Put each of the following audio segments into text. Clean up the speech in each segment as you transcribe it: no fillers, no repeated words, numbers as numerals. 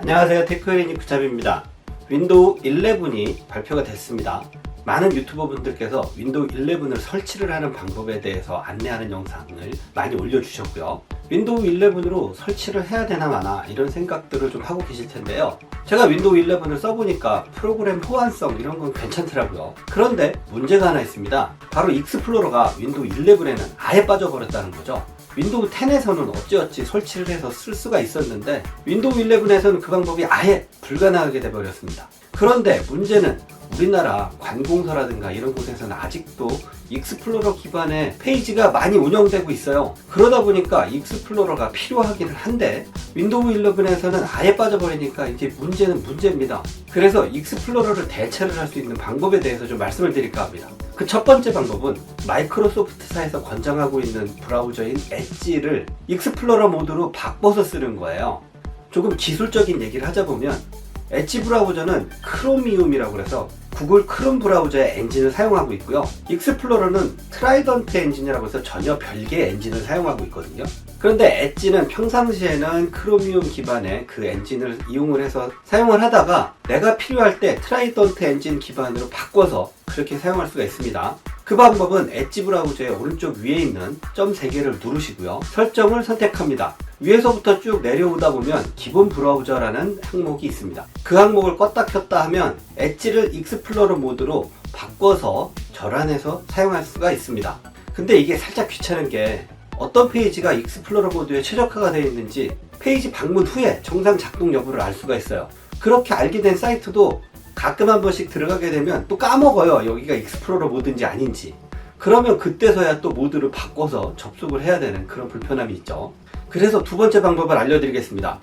안녕하세요. 테크인이 구잡입니다. 윈도우 11이 발표가 됐습니다. 많은 유튜버 분들께서 윈도우 11을 설치를 하는 방법에 대해서 안내하는 영상을 많이 올려주셨고요. 윈도우 11으로 설치를 해야 되나 마나 이런 생각들을 좀 하고 계실 텐데요. 제가 윈도우 11을 써보니까 프로그램 호환성 이런 건 괜찮더라고요. 그런데 문제가 하나 있습니다. 바로 익스플로러가 윈도우 11에는 아예 빠져버렸다는 거죠. 윈도우 10에서는 어찌어찌 설치를 해서 쓸 수가 있었는데 윈도우 11에서는 그 방법이 아예 불가능하게 돼버렸습니다. 그런데 문제는 우리나라 관공서라든가 이런 곳에서는 아직도 익스플로러 기반의 페이지가 많이 운영되고 있어요. 그러다 보니까 익스플로러가 필요하기는 한데 윈도우 11에서는 아예 빠져버리니까 이제 문제는 문제입니다. 그래서 익스플로러를 대체를 할 수 있는 방법에 대해서 좀 말씀을 드릴까 합니다. 그 첫 번째 방법은 마이크로소프트사에서 권장하고 있는 브라우저인 엣지를 익스플로러 모드로 바꿔서 쓰는 거예요. 조금 기술적인 얘기를 하자보면 엣지 브라우저는 크로미움이라고 해서 구글 크롬 브라우저의 엔진을 사용하고 있고요. 익스플로러는 트라이던트 엔진이라고 해서 전혀 별개의 엔진을 사용하고 있거든요. 그런데 엣지는 평상시에는 크로미움 기반의 그 엔진을 이용을 해서 사용을 하다가 내가 필요할 때 트라이던트 엔진 기반으로 바꿔서 그렇게 사용할 수가 있습니다. 그 방법은 엣지 브라우저의 오른쪽 위에 있는 점 3개를 누르시고요. 설정을 선택합니다. 위에서부터 쭉 내려오다 보면 기본 브라우저라는 항목이 있습니다. 그 항목을 껐다 켰다 하면 엣지를 익스플로러 모드로 바꿔서 전환해서 사용할 수가 있습니다. 근데 이게 살짝 귀찮은 게 어떤 페이지가 익스플로러 모드에 최적화가 되어 있는지 페이지 방문 후에 정상 작동 여부를 알 수가 있어요. 그렇게 알게 된 사이트도 가끔 한 번씩 들어가게 되면 또 까먹어요. 여기가 익스플로러 모드인지 아닌지. 그러면 그때서야 또 모드를 바꿔서 접속을 해야 되는 그런 불편함이 있죠. 그래서 두 번째 방법을 알려드리겠습니다.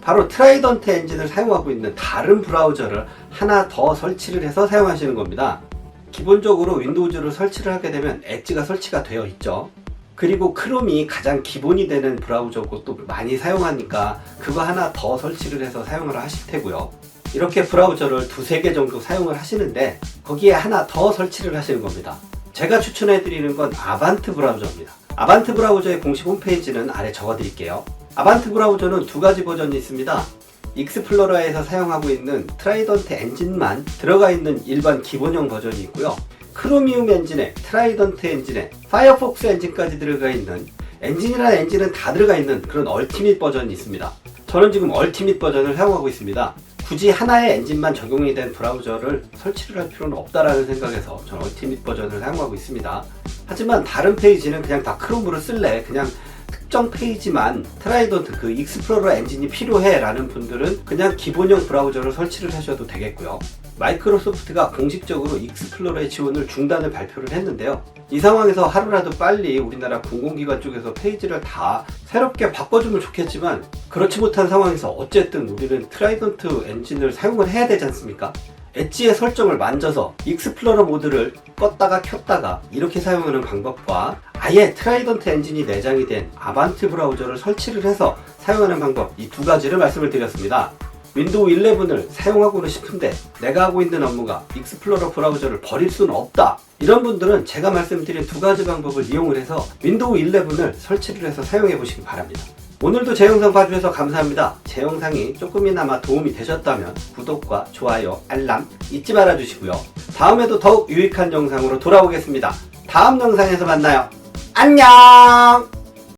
바로 트라이던트 엔진을 사용하고 있는 다른 브라우저를 하나 더 설치를 해서 사용하시는 겁니다. 기본적으로 윈도우즈를 설치를 하게 되면 엣지가 설치가 되어 있죠. 그리고 크롬이 가장 기본이 되는 브라우저고 또 많이 사용하니까 그거 하나 더 설치를 해서 사용을 하실 테고요. 이렇게 브라우저를 2-3개 정도 사용을 하시는데 거기에 하나 더 설치를 하시는 겁니다. 제가 추천해드리는 건 아반트 브라우저입니다. 아반트 브라우저의 공식 홈페이지는 아래 적어드릴게요. 아반트 브라우저는 2가지 버전이 있습니다. 익스플로러에서 사용하고 있는 트라이던트 엔진만 들어가 있는 일반 기본형 버전이 있고요. 크로미움 엔진에 트라이던트 엔진에 파이어폭스 엔진까지 들어가 있는 엔진이라는 엔진은 다 들어가 있는 그런 얼티밋 버전이 있습니다. 저는 지금 얼티밋 버전을 사용하고 있습니다. 굳이 하나의 엔진만 적용이 된 브라우저를 설치를 할 필요는 없다라는 생각에서 저는 얼티밋 버전을 사용하고 있습니다. 하지만 다른 페이지는 그냥 다 크롬으로 쓸래, 그냥 특정 페이지만 트라이던트 그 익스플로러 엔진이 필요해 라는 분들은 그냥 기본형 브라우저를 설치를 하셔도 되겠고요. 마이크로소프트가 공식적으로 익스플로러의 지원을 중단을 발표를 했는데요. 이 상황에서 하루라도 빨리 우리나라 공공기관 쪽에서 페이지를 다 새롭게 바꿔주면 좋겠지만 그렇지 못한 상황에서 어쨌든 우리는 트라이던트 엔진을 사용을 해야 되지 않습니까? 엣지의 설정을 만져서 익스플로러 모드를 껐다가 켰다가 이렇게 사용하는 방법과 아예 트라이던트 엔진이 내장이 된 아반트 브라우저를 설치를 해서 사용하는 방법, 이 2가지를 말씀을 드렸습니다. 윈도우 11을 사용하고는 싶은데 내가 하고 있는 업무가 익스플로러 브라우저를 버릴 수는 없다, 이런 분들은 제가 말씀드린 2가지 방법을 이용을 해서 윈도우 11을 설치를 해서 사용해 보시기 바랍니다. 오늘도 제 영상 봐주셔서 감사합니다. 제 영상이 조금이나마 도움이 되셨다면 구독과 좋아요, 알람 잊지 말아 주시고요. 다음에도 더욱 유익한 영상으로 돌아오겠습니다. 다음 영상에서 만나요. 안녕!